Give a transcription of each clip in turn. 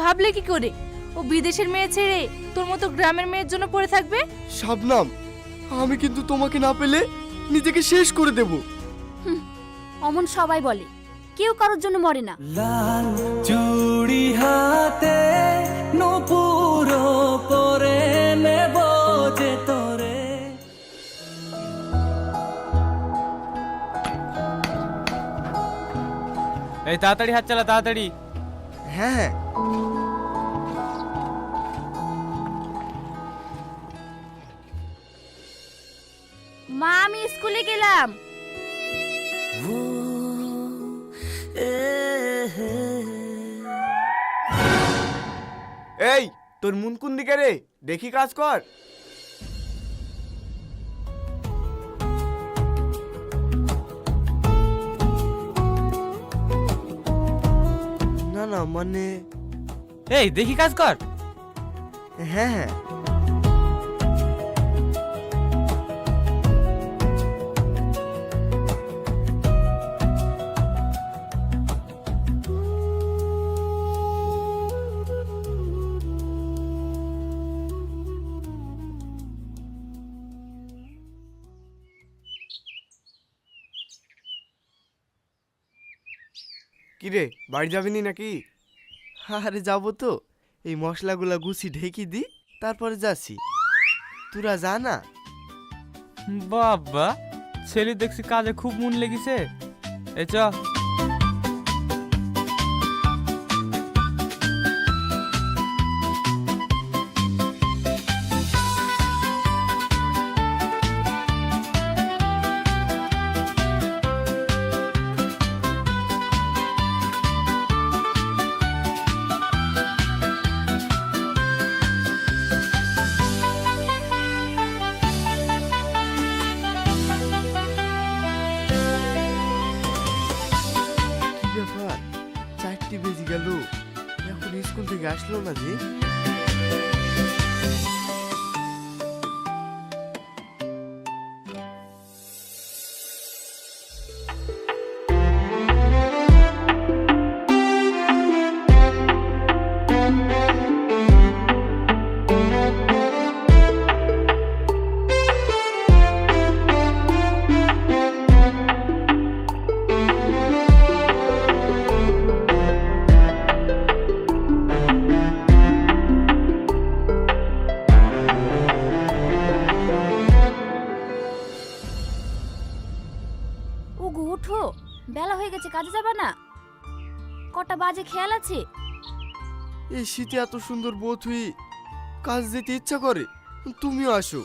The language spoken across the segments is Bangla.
ভাবলে কি করে ও বিদেশের মেয়ে ছেড়ে তোর মতো গ্রামের মেয়ের জন্য পড়ে থাকবে? শাবনাম, আমি কিন্তু তোমাকে না পেলে নিজেকে শেষ করে দেব। অমন সবাই বলে, কেউ কারোর জন্য মরে না। লাল চুড়ি হাতে নূপুর পরে নেব যে তোরে। এই তাড়াতাড়ি হাত চালা, তাড়াতাড়ি। হ্যাঁ হ্যাঁ। মা, আমি স্কুলে গেলাম। এই তোর মন কোন দিকে রে? দেখি কাজ কর। না না মানে এই দেখি কাজ কর। হ্যাঁ হ্যাঁ। কিরে, বাড়ি যাবিনি নাকি? আরে যাবো তো, এই মশলাগুলা গুছি ঢেকি দি, তারপরে যাচ্ছি। তোরা যা না। বাবা, ছেলে দেখছি কাজে খুব মন লেগেছে। এ চ। কি ব্যাপার, 4টি বেজে গেল, এখন স্কুল থেকে আসলো না যে? ওগো ওঠো, বেলা হয়ে গেছে, কাজে যাবা না? কটা বাজে খেয়াল আছে? এই শীতে এত সুন্দর বউ তুই কাজ যেতে ইচ্ছা করে? তুমিও আসো।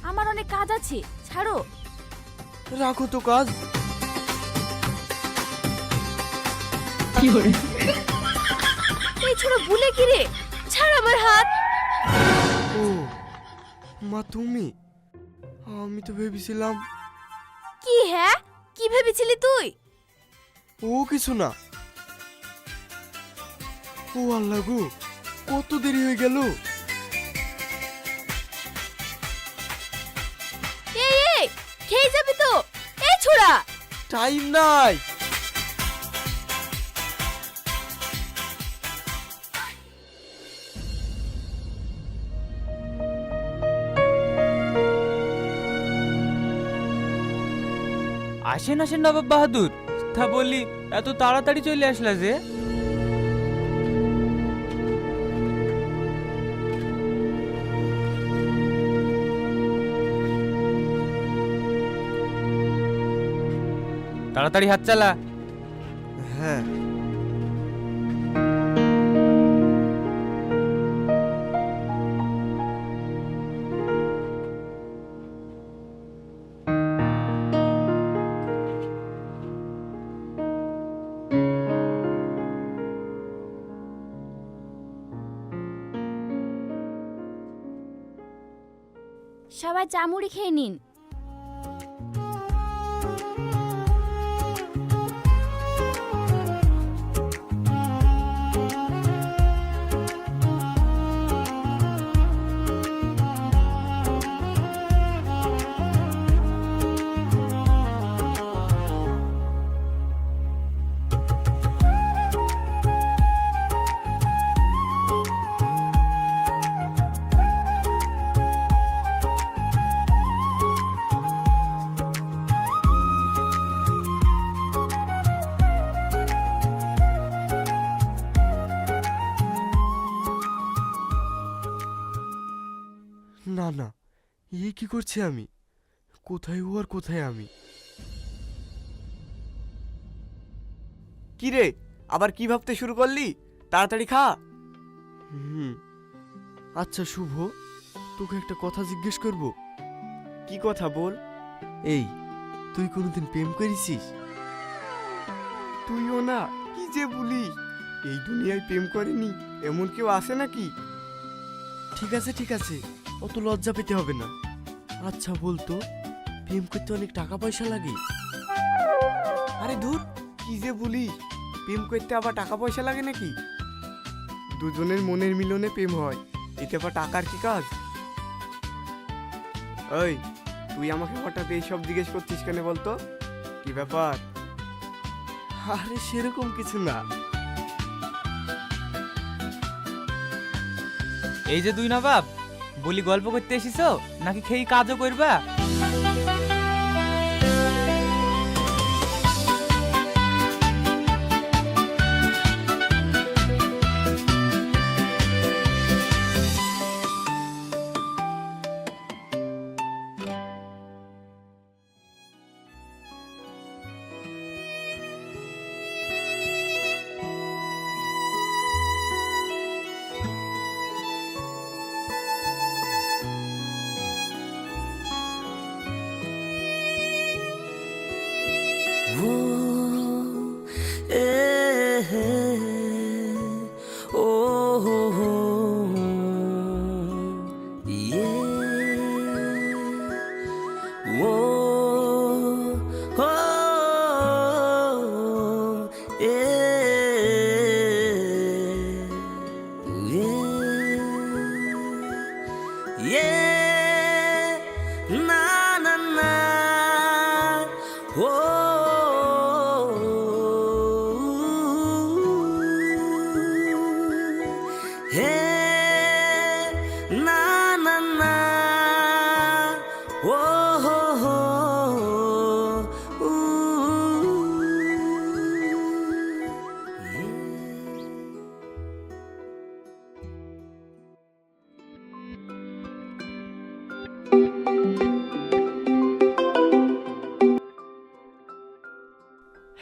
আমার অনেক কাজ আছে, ছাড়ো। রাখো তো কাজ। এই ছোড়ো ভুলে কি রে? ছাড় আমার হাত। ও মা, তুমি? আমি তো ভেবেছিলাম। কি হ্যাঁ, কি ভেবেছিলি তুই? ও কিছু না। ও আল্লাহ গো, কত দেরি হয়ে গেল। এই এই, খেয়ে যাবি তো? এই ছোড়া, টাইম নাই। আসেন আসেন নবাব বাহাদুর, তা বললি এত তাড়াতাড়ি চলে আসলা যে? তাড়াতাড়ি হাত চালা। হ্যাঁ। সবাই চামুড়ি খেয়ে নিন। না না, এই কি করছি আমি? কোথায় ও আর কোথায় আমি? কি রে, আবার কি ভাবতে শুরু করলি? তাড়াতাড়ি খা। আচ্ছা শুভ, তোকে একটা কথা জিজ্ঞেস করব। কি কথা বল। এই, তুই কোনোদিন প্রেম করেছিস? তুইও না, কি যে বলিস। এই দুনিয়ায় প্রেম করেনি এমন কেউ আছে নাকি? ঠিক আছে ঠিক আছে, অত লজ্জা পেতে হবে না। আচ্ছা বলতো, প্রেম করতে অনেক টাকা পয়সা লাগে? আরে ধুর, কি যে বলিস, প্রেম করতে আবার টাকা পয়সা লাগে নাকি? দুজনের মনের মিলনে প্রেম হয়, এতে আবার টাকার কি কাজ? ওই, তুই আমাকে হঠাৎ এইসব জিজ্ঞেস করছিস কেন বলতো? কি ব্যাপার? আরে সেরকম কিছু না। এই যে দুই নবাব, বলি গল্প করতে এসেছো নাকি খেয়ে কাজও করবা?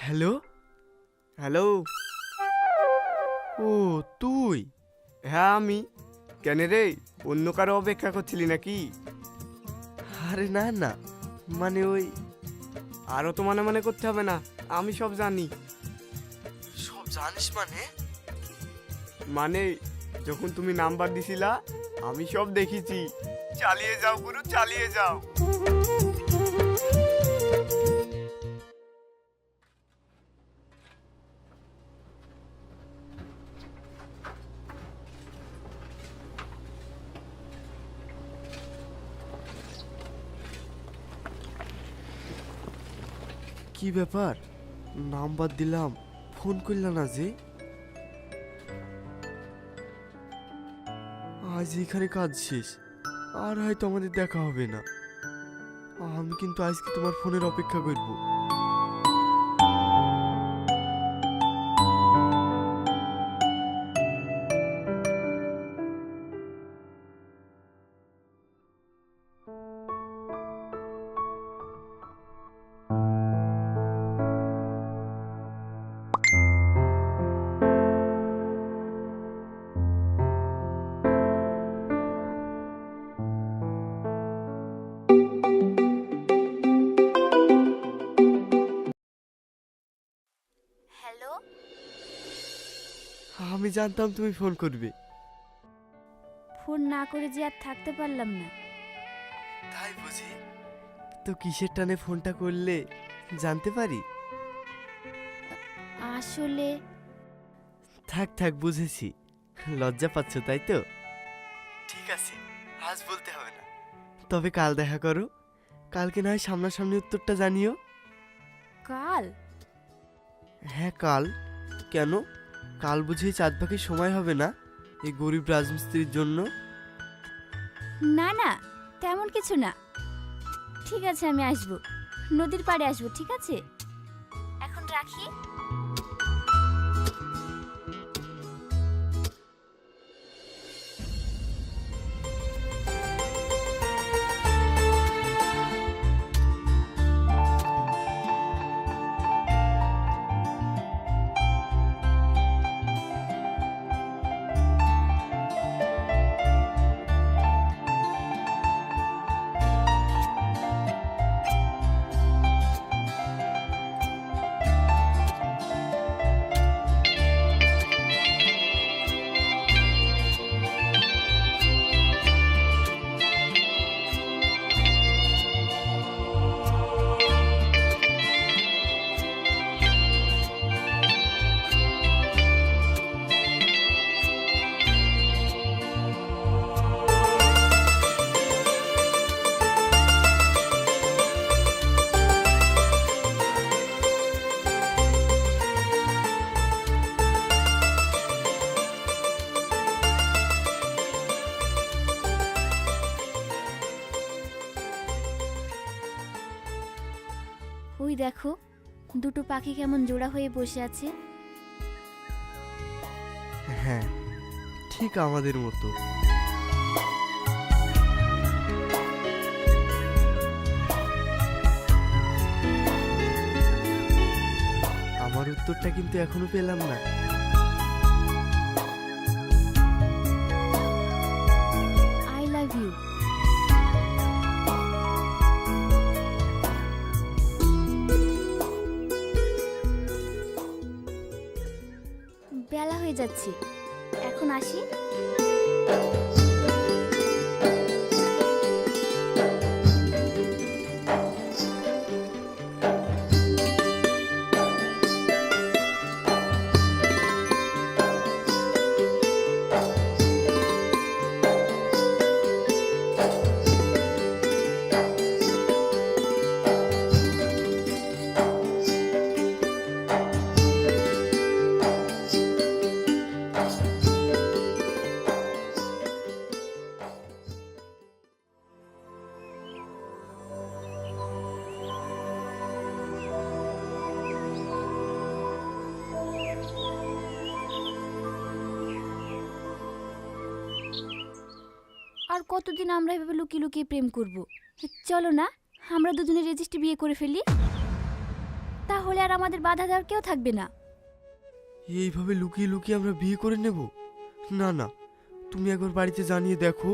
Hello hello. ও তুই? হ্যাঁ আমি। কেন রে, অন্য কারো অপেক্ষা করছিলি নাকি? আরে না না, মানে ওই, আরো তো মানে মানে করতে হবে না, আমি সব জানি। সব জানিস মানে? মানে যখন তুমি নাম্বার দিছিলা আমি সব দেখেছি। চালিয়ে যাও গুরু, চালিয়ে যাও। কি ব্যাপার, নাম্বার দিলাম ফোন করল না যে? আজ এখানে কাজ শেষ, আর হয়তো আমাদের দেখা হবে না। আমি কিন্তু আজকে তোমার ফোনের অপেক্ষা করব। হ্যালো, আমি জানতাম তুমি ফোন করবে। ফোন না করে যে আর থাকতে পারলাম না। তাই বুঝি? তো কিসের টানে ফোনটা করলে জানতে পারি? আসলে থাক থাক, বুঝেছি, লজ্জা পাচ্ছ তাই তো? ঠিক আছে, আজ বলতে হবে না, তবে কাল দেখা করো। কালকে না হয় সামনাসামনি উত্তরটা জানিও। কাল? হ্যাঁ কাল। কেন, কাল বুঝি চাঁদ পাখির সময় হবে না এই গরিব রাজমিস্ত্রির জন্য? না না, তেমন কিছু না। ঠিক আছে, আমি আসবো, নদীর পাড়ে আসবো। ঠিক আছে, এখন রাখি। ওই দেখো, দুটো পাখি কেমন জোড়া হয়ে বসে আছে। হ্যাঁ, ঠিক আমাদের মতো। আমার উত্তরটা কিন্তু এখনো পেলাম না। I love you. বেলা হয়ে যাচ্ছে, এখন আসি। আর কতদিন আমরা এভাবে লুকিয়ে লুকিয়ে প্রেম করব? চলো না, আমরা দুজনে রেজিস্ট্রি বিয়ে করে ফেলি, তাহলে আর আমাদের বাধা দেওয়ার কেউ থাকবে না। এইভাবে লুকিয়ে লুকিয়ে আমরা বিয়ে করে নেব? না না, তুমি একবার বাড়িতে জানিয়ে দেখো।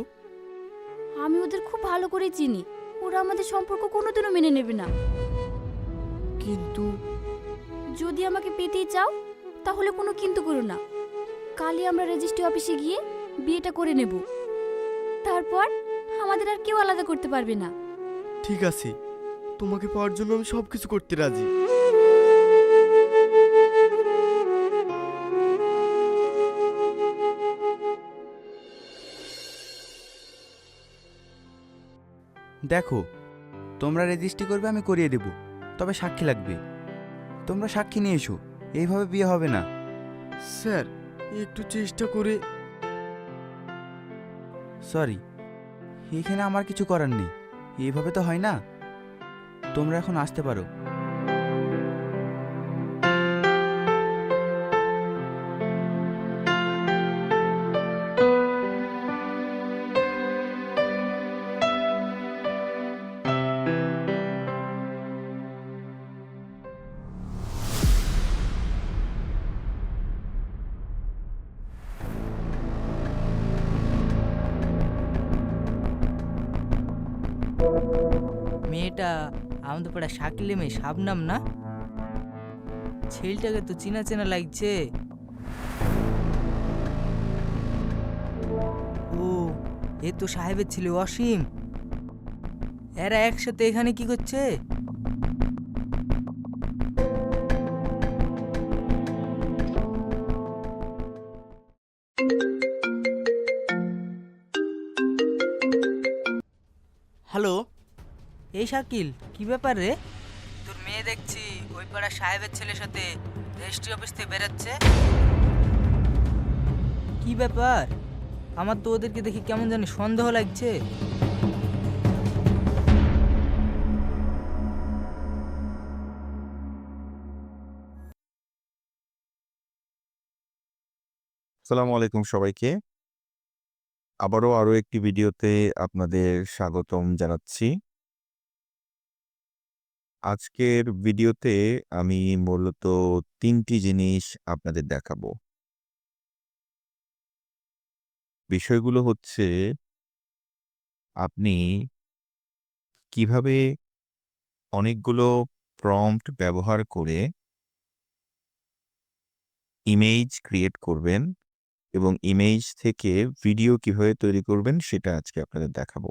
আমি ওদের খুব ভালো করে চিনি, ওরা আমাদের সম্পর্ক কোনোদিনও মেনে নেবে না। কিন্তু যদি আমাকে পেতেই চাও তাহলে কোনো কিন্তু করো না, কালই আমরা রেজিস্ট্রি অফিসে গিয়ে বিয়েটা করে নেব, তারপর আমাদের আর কেউ আলাদা করতে পারবে না। ঠিক আছে, তোমাকে পাওয়ার জন্য আমি সব কিছু করতে রাজি। দেখো, তোমরা রেজিস্ট্রি করবে, আমি করিয়ে দেব, তবে সাক্ষী লাগবে। তোমরা সাক্ষী নিয়ে এসো, এইভাবে বিয়ে হবে না। স্যার, একটু চেষ্টা করে। সরি, এখানে আমার কিছু করার নেই, এইভাবে তো হয় না। তোমরা এখন আসতে পারো। মেয়েটা আমাদের পাড়া শাকিলে মেয়ে শাবনাম না? ছেলেটাকে তো চেনা চেনা লাগছে। ও, এ তো সাহেবের ছেলে অসীম। এরা একসাথে এখানে কি করছে? হ্যালো, এই শাকিল, কি ব্যাপার রে? তোর মেয়ে দেখছি ওই পাড়া সাহেবের ছেলের সাথে রেজিস্ট্রি অফিস থেকে বেরাচ্ছে। কি ব্যাপার? আমার তো ওদেরকে দেখে কেমন জানি সন্দেহ লাগছে। আসসালামু আলাইকুম সবাইকে। আরও একটি ভিডিওতে আপনাদের স্বাগতম জানাচ্ছি। আজকের ভিডিওতে আমি মূলত ৩টি জিনিস আপনাদের দেখাবো। বিষয়গুলো হচ্ছে, আপনি কিভাবে অনেকগুলো প্রম্পট ব্যবহার করে ইমেজ ক্রিয়েট করবেন এবং ইমেজ থেকে ভিডিও কিভাবে তৈরি করবেন সেটা আজকে আপনাদের দেখাবো।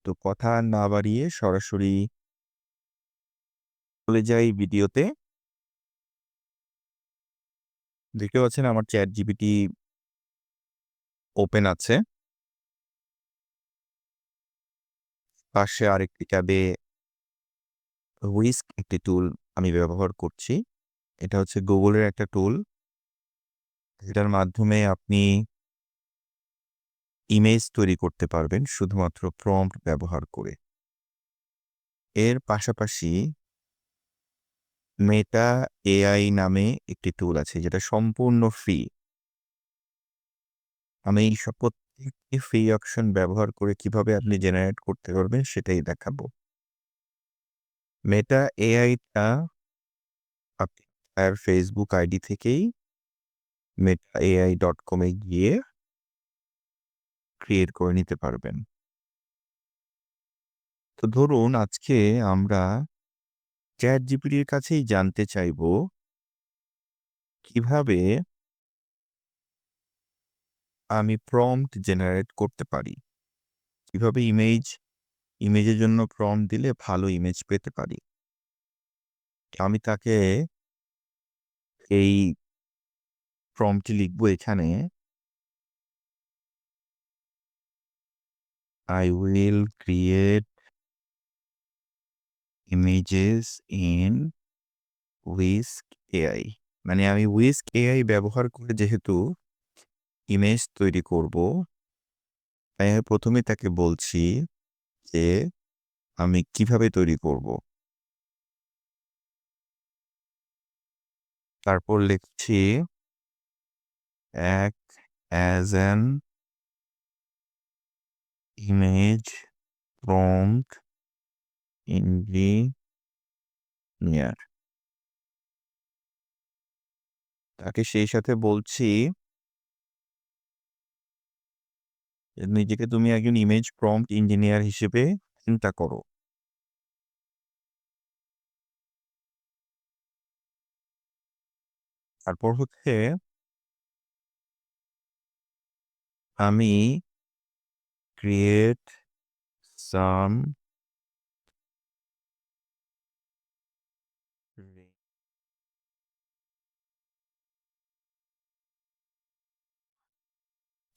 তো কথা না বাড়িয়ে সরাসরি চলে যাই ভিডিওতে। দেখতে পাচ্ছেন আমার চ্যাট জিপিটি ওপেন আছে, পাশে আরেকটি ট্যাবে হুইস্ক একটি টুল আমি ব্যবহার করছি। এটা হচ্ছে গুগলের একটা টুল, এটার মাধ্যমে আপনি ইমেজ তৈরি করতে পারবেন শুধুমাত্র প্রম্পট ব্যবহার করে। এর পাশাপাশি মেটা এআই নামে একটি টুল আছে যেটা সম্পূর্ণ ফ্রি। আমি এই প্রত্যেকটি ফ্রি অপশন ব্যবহার করে কিভাবে আপনি জেনারেট করতে পারবেন সেটাই দেখাবো। মেটা এআইটা আপনি তার ফেসবুক আইডি থেকেই metaai.com এ গিয়ে ক্রিয়েট করে নিতে পারবেন। তো ধরুন আজকে আমরা চ্যাট জিপিটির কাছেই জানতে চাইবো কিভাবে আমি প্রম্পট জেনারেট করতে পারি, কিভাবে ইমেজের জন্য প্রম্পট দিলে ভালো ইমেজ পেতে পারি। আমি তাকে এই প্রম্পটটি লিখবো এখানে, I will create images in Whisk AI। মানে আমি Whisk AI ব্যবহার করে যেহেতু ইমেজ তৈরি করব, তাই আমি প্রথমে তাকে বলছি যে আমি কিভাবে তৈরি করব। তারপর লিখছি act as an image prompt engineer। তাকে সেই সাথে বলছি নিজেকে তুমি একজন ইমেজ প্রম্পট ইঞ্জিনিয়ার হিসেবে চিন্তা করো। তারপর হচ্ছে আমি create some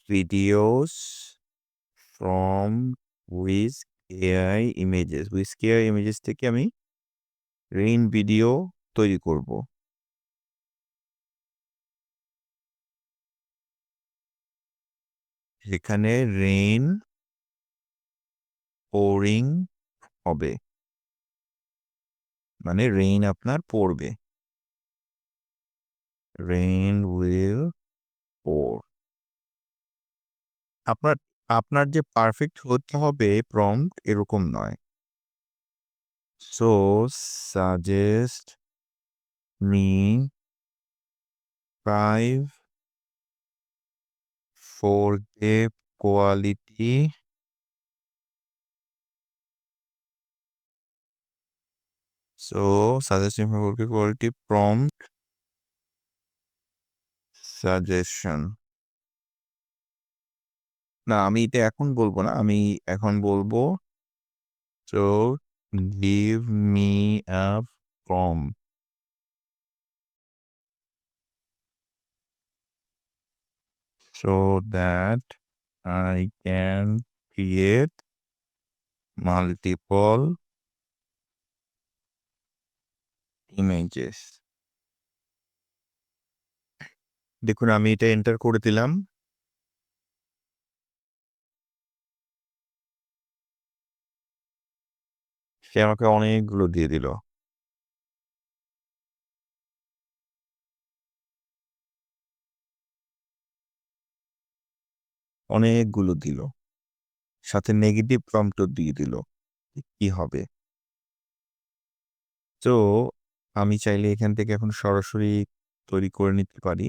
videos from Whisk AI images. Whisk AI images থেকে আমি রেইন ভিডিও তৈরি করব। এখানে রেইন পোরিং হবে, মানে রেইন আপনার পড়বে, রেইন উইল পোর। আপনার যে পারফেক্ট হতে হবে প্রম্পট এরকম নয়। So suggest me 5 4K quality suggesting 4K quality prompt suggestion. না, আমি এটা এখন বলবো না, আমি এখন বলবো so give me a prompt so that I can create multiple images। দেখুন আমি এটা এন্টার করে দিলাম। সে আমাকে অনেকগুলো দিয়ে দিল। অনেকগুলো দিল, সাথে নেগেটিভ প্রম্পটও দিয়ে দিল। কি হবে? তো আমি চাইলে এখান থেকে এখন সরাসরি তৈরি করে নিতে পারি।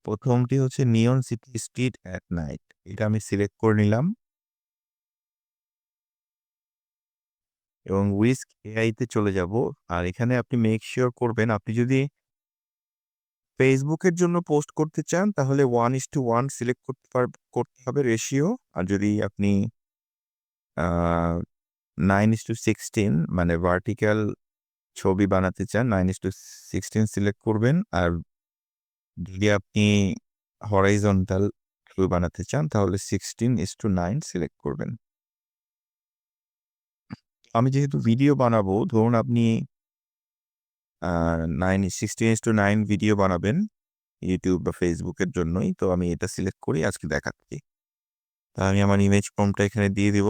প্রথমটি হচ্ছে নিয়ন সিটি স্ট্রিট অ্যাট নাইট, এটা আমি সিলেক্ট করে নিলাম এবং Whisk AI তে চলে যাব। আর এখানে আপনি মেক শিওর করবেন, আপনি যদি ফেসবুকের জন্য পোস্ট করতে চান তাহলে 1:1 সিলেক্ট করতে হবে রেশিও। আর যদি আপনি 9:16 মানে ভার্টিক্যাল ছবি বানাতে চান 9:16 সিলেক্ট করবেন। আর যদি আপনি হরাইজন্টাল ছবি বানাতে চান তাহলে 16:9 সিলেক্ট করবেন। আমি যেহেতু ভিডিও বানাবো, ধরুন আপনি 16:9 ভিডিও বানাবেন ইউটিউব বা ফেসবুকের জন্যই, তো আমি এটা সিলেক্ট করি আজকে দেখাচ্ছি। আমি আমার ইমেজ প্রম্পটটা এখানে দিয়ে দিব,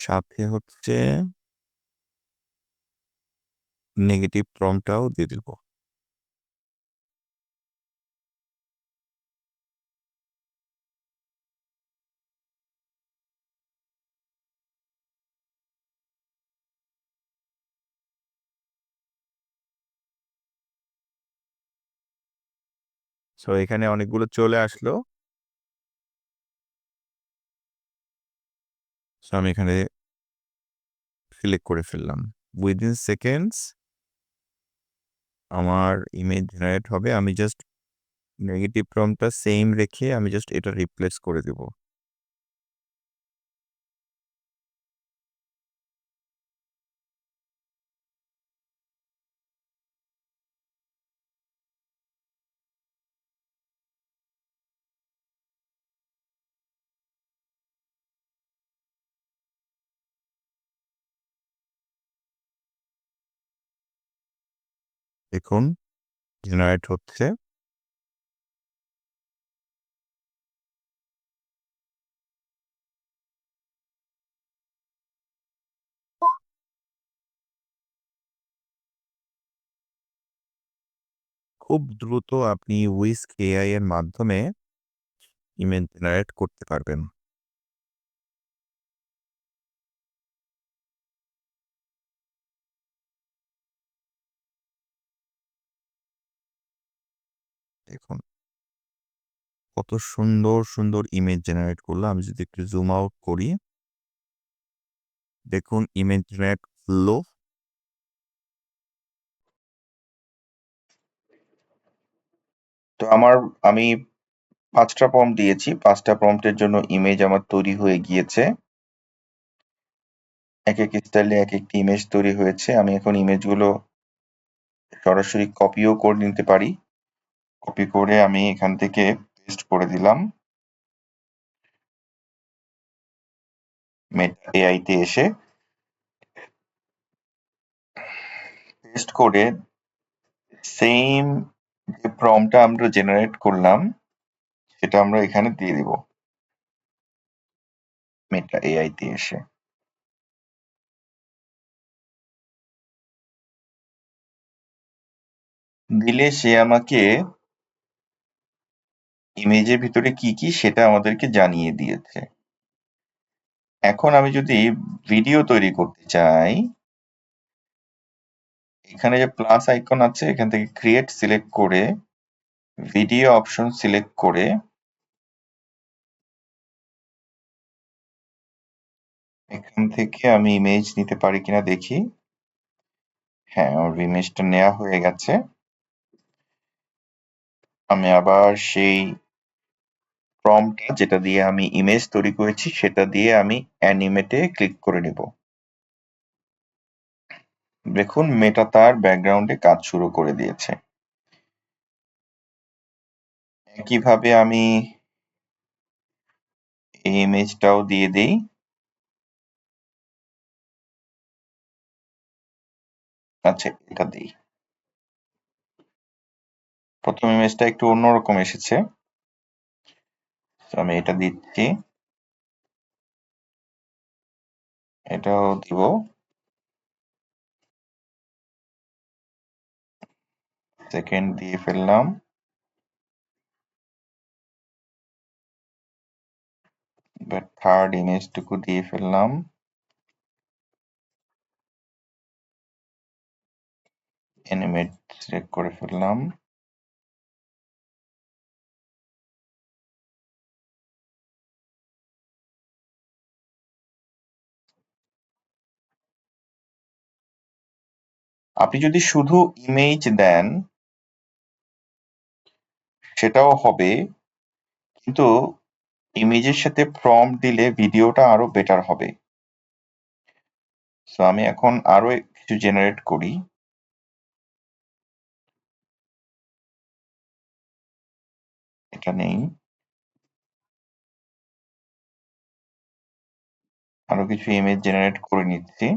সাথে হচ্ছে নেগেটিভ প্রম্পটটাও দিয়ে দিব। সো এখানে অনেকগুলো চলে আসলো। সো আমি এখানে সিলেক্ট করে ফেললাম। উইদিন সেকেন্ডস আমার ইমেজ জেনারেট হবে। আমি জাস্ট নেগেটিভ প্রম্পটটা সেম রেখে আমি জাস্ট এটা রিপ্লেস করে দিব। দেখুন জেনারেট হচ্ছে। খুব দ্রুত আপনি হুইস্ক এআই এর মাধ্যমে ইমেজ জেনারেট করতে পারবেন। দেখুন কত সুন্দর সুন্দর ইমেজ জেনারেট করলো। আমি যদি একটু জুম আউট করি, দেখুন ইমেজ জেনারেট হলো। তো আমি 5টা প্রম্পট দিয়েছি, 5টা প্রম্পটের জন্য ইমেজ আমার তৈরি হয়ে গিয়েছে। এক এক স্টাইলে এক একটি ইমেজ তৈরি হয়েছে। আমি এখন ইমেজগুলো সরাসরি কপিও করে নিতে পারি। কপি করে আমি এখান থেকে পেস্ট করে দিলাম মেটা এআই তে এসে। পেস্ট করে সেম যে প্রম্পটটা আমরা জেনারেট করলাম সেটা আমরা এখানে দিয়ে দিব মেটা এআই তে এসে। দিলে সে আমাকে ইমেজের ভিতরে কি কি সেটা আমাদেরকে জানিয়ে দিয়েছে। এখন আমি যদি ভিডিও তৈরি করতে চাই, এখানে যে প্লাস আইকন আছে এখান থেকে ক্রিয়েট সিলেক্ট করে ভিডিও অপশন সিলেক্ট করে এখান থেকে আমি ইমেজ নিতে পারি কিনা দেখি। হ্যাঁ, আমার ইমেজটা নেওয়া হয়ে গেছে। আমি আবার সেই প্রম্পট যেটা দিয়ে আমি ইমেজ তৈরি করেছি সেটা দিয়ে আমি অ্যানিমেটে ক্লিক করে নেব। দেখুন মেটা তার ব্যাকগ্রাউন্ডে কাজ শুরু করে দিয়েছে। একইভাবে আমি এই ইমেজটাও দিয়ে দিই। আচ্ছা, এটা দিই। প্রথম ইমেজটা একটু অন্যরকম এসেছে, তো আমি এটা দিচ্ছি। এটাও দিব। সেকেন্ড দিয়ে ফেললাম। এবার থার্ড ইমেজটুকু দিয়ে ফেললাম। অ্যানিমেট সিলেক্ট করে ফেললাম। আপনি যদি শুধু ইমেজ দেন সেটাও হবে, কিন্তু ইমেজের সাথে প্রম্পট দিলে ভিডিওটা আরো বেটার হবে। সো আমি এখন আরো কিছু জেনারেট করি। এটা নেই। আরো কিছু ইমেজ জেনারেট করে নিচ্ছি।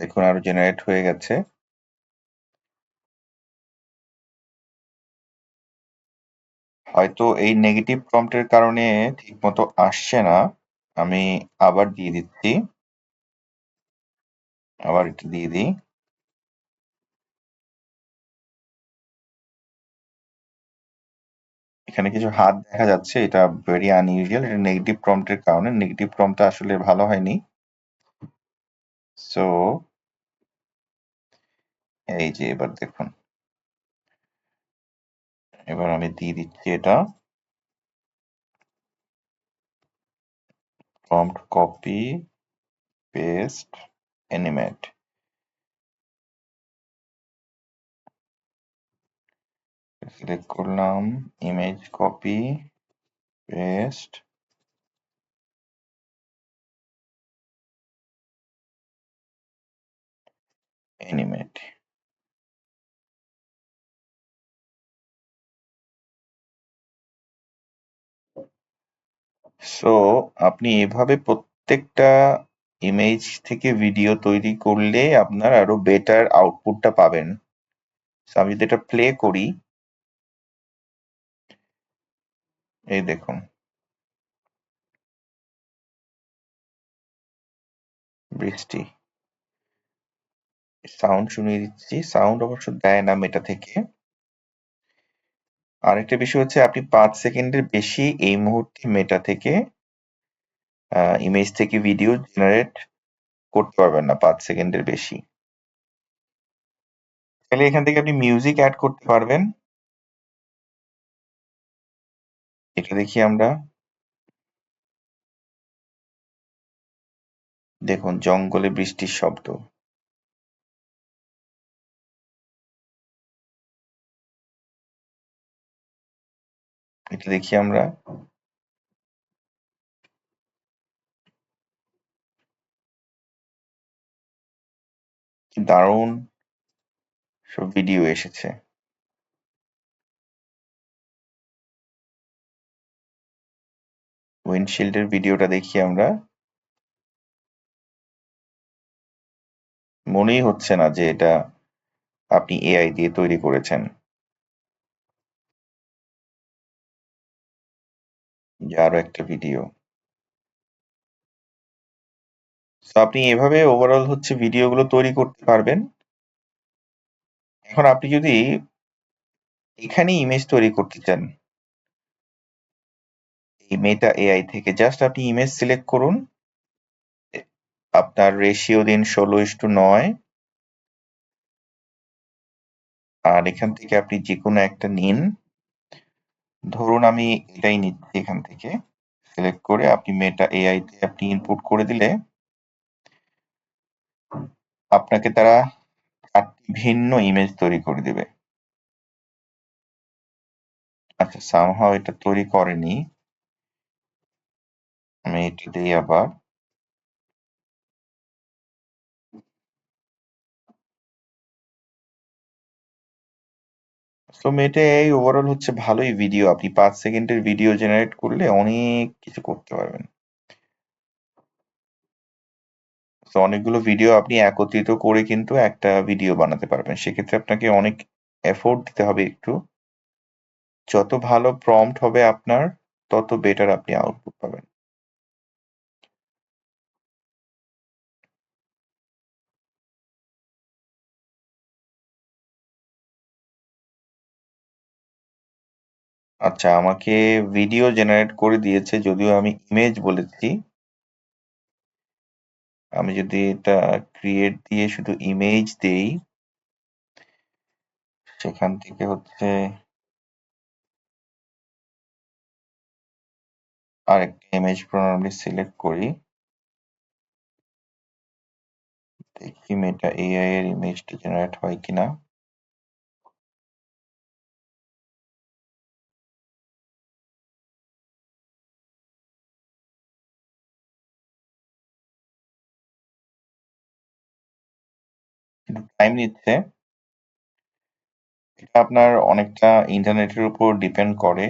দেখুন আরো জেনারেট হয়ে গেছে। হয়তো এই নেগেটিভ প্রম্পটের কারণে ঠিকমতো আসছে না। আমি আবার দিয়ে দিচ্ছি, আবার এটা দিয়ে দিই। এখানে কিছু হাত দেখা যাচ্ছে, এটা ভেরি আনইউজুয়াল। এটা নেগেটিভ প্রম্পটের কারণে। নেগেটিভ প্রম্পটটা আসলে ভালো হয়নি। সো এই যে এবার দেখুন, এবার আমি দিয়ে দিচ্ছি এটা prompt copy paste animate. Select করলাম, image copy paste animate. So আপনি এভাবে প্রত্যেকটা ইমেজ থেকে ভিডিও তৈরি করলে আপনার আরো বেটার আউটপুটটা পাবেন। So, আমি যদি এটা প্লে করি, এই দেখুন বৃষ্টি, সাউন্ড শুনিয়ে দিচ্ছি। সাউন্ড অবশ্য দেয় না মেটা থেকে। আরেকটা বিষয় হচ্ছে, আপনি 5 সেকেন্ডের বেশি এই মুহূর্তে মেটা থেকে ইমেজ থেকে ভিডিও জেনারেট করতে পারবেন না, 5 সেকেন্ডের বেশি। তাহলে এখান থেকে আপনি মিউজিক অ্যাড করতে পারবেন। এটা দেখি আমরা, দেখুন জঙ্গলে বৃষ্টির শব্দ। এটা দেখি আমরা, কি দারুণ সব ভিডিও এসেছে। উইন্ডশিল্ডের ভিডিওটা দেখি আমরা, মনেই হচ্ছে না যে এটা আপনি এআই দিয়ে তৈরি করেছেন। যে আরো একটা ভিডিও। তো আপনি এভাবে ওভারঅল হচ্ছে ভিডিওগুলো তৈরি করতে পারবেন। এখন আপনি যদি এখানে ইমেজ তৈরি করতে চান, এই মেটা এআই থেকে জাস্ট আপনি ইমেজ সিলেক্ট করুন, আপনার রেশিও দিন 16:9, আর এখান থেকে আপনি যে কোনো একটা নিন। ধরুন আমি এটাই নিচ্ছি, এখান থেকে সিলেক্ট করে আপনি মেটা এআই তে আপনি ইনপুট করে দিলে আপনাকে তারা 4টি ভিন্ন ইমেজ তৈরি করে দিবে। আচ্ছা, সামহাও এটা তৈরি করেনি, আমি এটা দিই আবার। সো মেটা এআই ওভারঅল হচ্ছে ভালোই ভিডিও। আপনি 5 সেকেন্ডের ভিডিও জেনারেট করলে অনেক কিছু করতে পারবেন। তো অনেকগুলো ভিডিও আপনি একত্রিত করে কিন্তু একটা ভিডিও বানাতে পারবেন। সেক্ষেত্রে আপনাকে অনেক এফোর্ট দিতে হবে একটু। যত ভালো প্রম্পট হবে আপনার, তত বেটার আপনি আউটপুট পাবেন। আচ্ছা, আমাকে ভিডিও জেনারেট করে দিয়েছে, যদিও আমি ইমেজ বলেছি। আমি যদি এটা ক্রিয়েট দিয়ে শুধু ইমেজ দেই, সেখান থেকে হচ্ছে আরেকটা ইমেজ প্রণালী সিলেক্ট করি, দেখি মেটা এআই এর ইমেজটা জেনারেট হয় কিনা। একটু টাইম নিচ্ছে। এটা আপনার অনেকটা ইন্টারনেটের উপর ডিপেন্ড করে।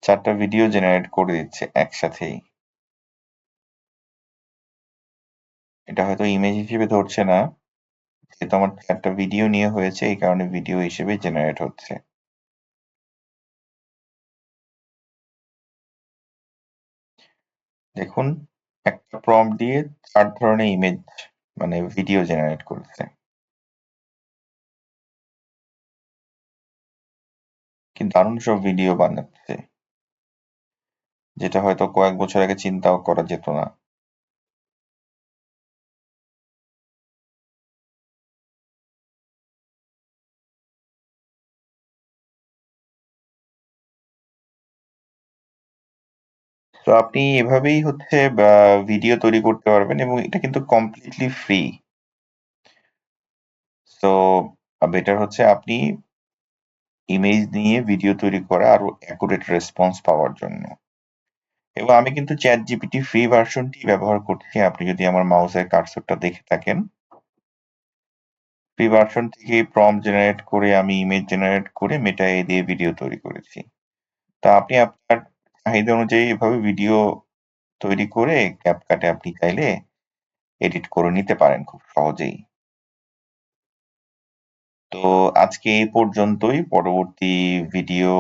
4টা ভিডিও জেনারেট করে দিচ্ছে একসাথেই। এটা হয়তো ইমেজ হিসেবে ধরছে না, যেহেতু আমার একটা ভিডিও নিয়ে হয়েছে এই কারণে ভিডিও হিসেবে জেনারেট হচ্ছে। দেখুন, একটা প্রম্পট দিয়ে 4 ধরনের ইমেজ মানে ভিডিও জেনারেট করেছে। কি দারুণ সব ভিডিও বানাচ্ছে, যেটা হয়তো কয়েক বছর আগে চিন্তাও করা যেত না। তো আপনি এভাবেই হচ্ছে ভিডিও তৈরি করতে পারবেন এবং এটা কিন্তু কমপ্লিটলি ফ্রি। সো বেটার হচ্ছে আপনি ইমেজ নিয়ে ভিডিও তৈরি করা আরো অ্যাকুরেট রেসপন্স পাওয়ার জন্য। এবং আমি কিন্তু চ্যাট জিপিটি ফ্রি ভার্সনটি ব্যবহার করছি। আপনি যদি আমার মাউসের কার্সরটা দেখে থাকেন, ফ্রি ভার্সন থেকে প্রম্পট জেনারেট করে আমি ইমেজ জেনারেট করে মেটা এআই দিয়ে ভিডিও তৈরি করেছি। তা আপনি আপনার চাহিদা অনুযায়ী এভাবে ভিডিও তৈরি করে ক্যাপকাটে আপনি চাইলে এডিট করে নিতে পারেন খুব সহজেই। তো আজকে এই পর্যন্তই। পরবর্তী ভিডিও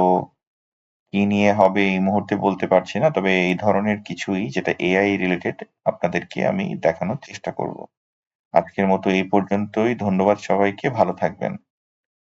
কি নিয়ে হবে এই মুহূর্তে বলতে পারছি না, তবে এই ধরনের কিছুই যেটা এআই রিলেটেড আপনাদেরকে আমি দেখানোর চেষ্টা করব। আজকের মতো এই পর্যন্তই। ধন্যবাদ সবাইকে, ভালো থাকবেন।